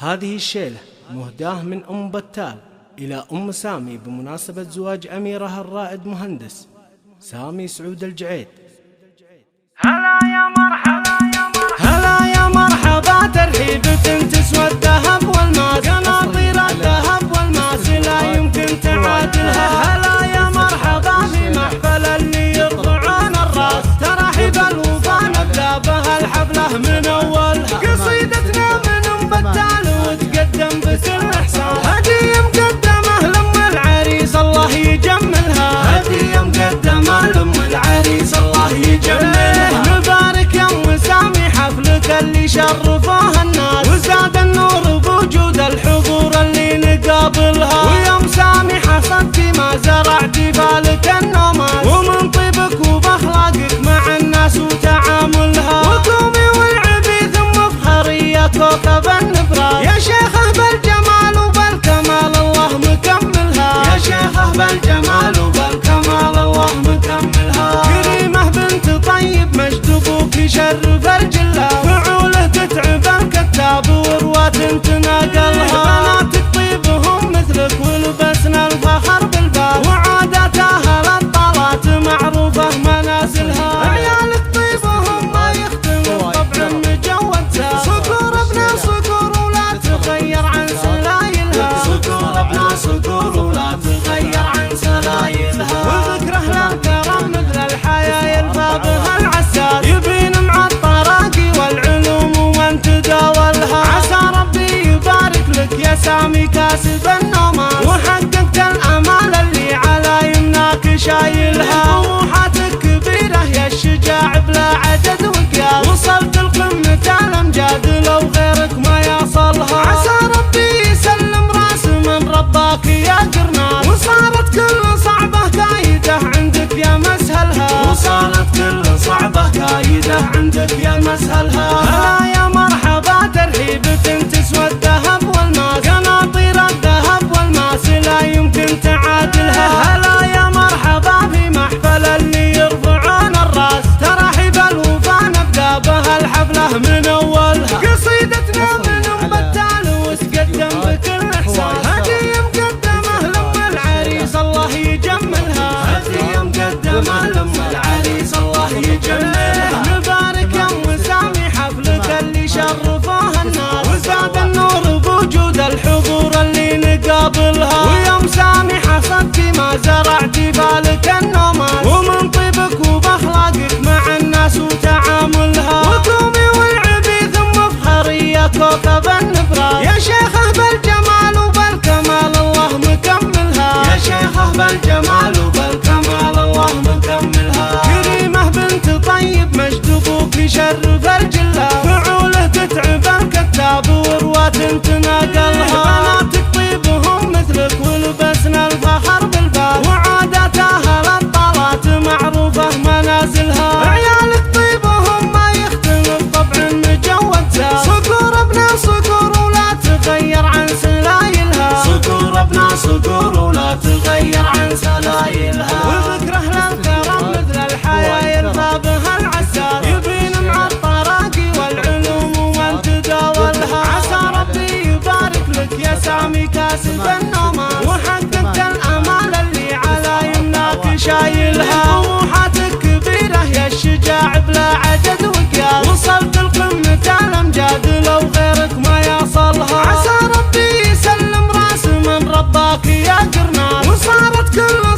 هذه الشيلة مهداة من أم بتال إلى أم سامي بمناسبة زواج أميرها الرائد مهندس سامي سعود الجعيد. هلا يا مرحبا يا مرحبا، هلا يا مرحبا، ترحيبة تسوى الذهب والماس، قناطير الذهب والماس لا يمكن تعادلها. هلا يا مرحبا في محفل اللي يرضعون الراس، ترحيب الوفا نبدا بها الحفلة من أولها. قصيدتنا من أم بتال وتقدم بكل إحسان، هدية مقدمة لأم العريس الله يجملها، هدية مقدمة لأم العريس الله يجملها. نبارك يا أم سامي حفلك اللي شرفوها الناس، وزاد النور بوجود الحضور اللي نقابلها. ويا أم سامي حصدتي ما زرعتي بالك النومات، ومن طيبك وبأخلاقك مع الناس وتعاملها. وقومي والعبي ثم افخري كوكب النبراس، يا شيخه بالجمال وبالكمال الله مكملها، يا شيخه بالجمال وبالكمال الله مكملها. كريمه بنت طيب مجد ابوك يشرف الجله، فعوله تتعب الكتاب ورواه تناقلها. بناتك طيبهم مثلك ولبسنا الفخر بالبال، وعادات اهل الطلات معروفه منازلها. عيالك طيبهم ما يختلف طبع مجودها، صقور ابن صقور ولا تغير عن سلايلها، صقور ابن صقور ولا تغير عن سلايلها. وذكر اهل الكرم مثل الحياه يلفى بها العساس، يبين مع الطراقي والعلوم ومن تداولها. عسى ربي يبارك لك يا سامي كاسب النومات، وحققت الامال اللي على يمناك شايلها. طموحاتك كبيره يا الشجاع بلا عدد وقياس، وصلت لقمه الامجاد لو غيرك ما يصلها. عسى ربي يسلم راس من رباك يا قرناس، وصارت كل صعبه كايده عندك يا مسهلها، وصارت كل صعبه كايده عندك يا مسهلها. هلا يا مرحبا، ترحيبة تسوى الذهب والماس، قناطير الذهب والماس لا يمكن تعادلها. هلا يا مرحبا في محفل اللي يرفعون الراس، ترحيب الوفا نبدا بها الحفله من اولها. قصيدتنا من ام بتال وتقدم بكل احسان، هديه مقدمه لام العريس الله يجملها، هديه مقدمه لام العريس الله يجملها. نبارك يا ام سامي حفلك اللي شرفوها الناس، وزاد النور بوجود الحضور اللي نقابلها. ويا ام سامي حصدتي ما زرعتي بالك النومات، ومن طيبك وبأخلاقك مع الناس وتعاملها. وقومي والعبي ثم افخري كوكب النبراس، يا شيخه بالجمال وبالكمال الله مكملها، يا شيخه بالجمال وبالكمال الله مكملها. كريمه بنت طيب مجد ابوك يشرف الجله، فعوله تتعب الكتاب ورواه تناقلها. بناتك طيبهم مثلك ولبسنا الفخر بالبال، وعادات اهل الطلات معروفه منازلها. عيالك طيبهم ما يختلف طبع مجودها، صقور ابن صقور ولا تغير عن سلايلها، صقور ابن صقور ولا تغير عن سلايلها. وذكر اهل الكرم مثل الحياه يلفى بها العساس، يبين مع الطراقي والعلوم ومن تداولها. عسى ربي يبارك لك يا سامي كاسب النومات، وحققت الامال اللي على يمناك شايلها. طموحاتك كبيره يا الشجاع بلا عدد وقياس، وصلت لقمه الامجاد لو غيرك ما يصلها. عسى ربي يسلم راس من رباك يا قرناس، وصارت كل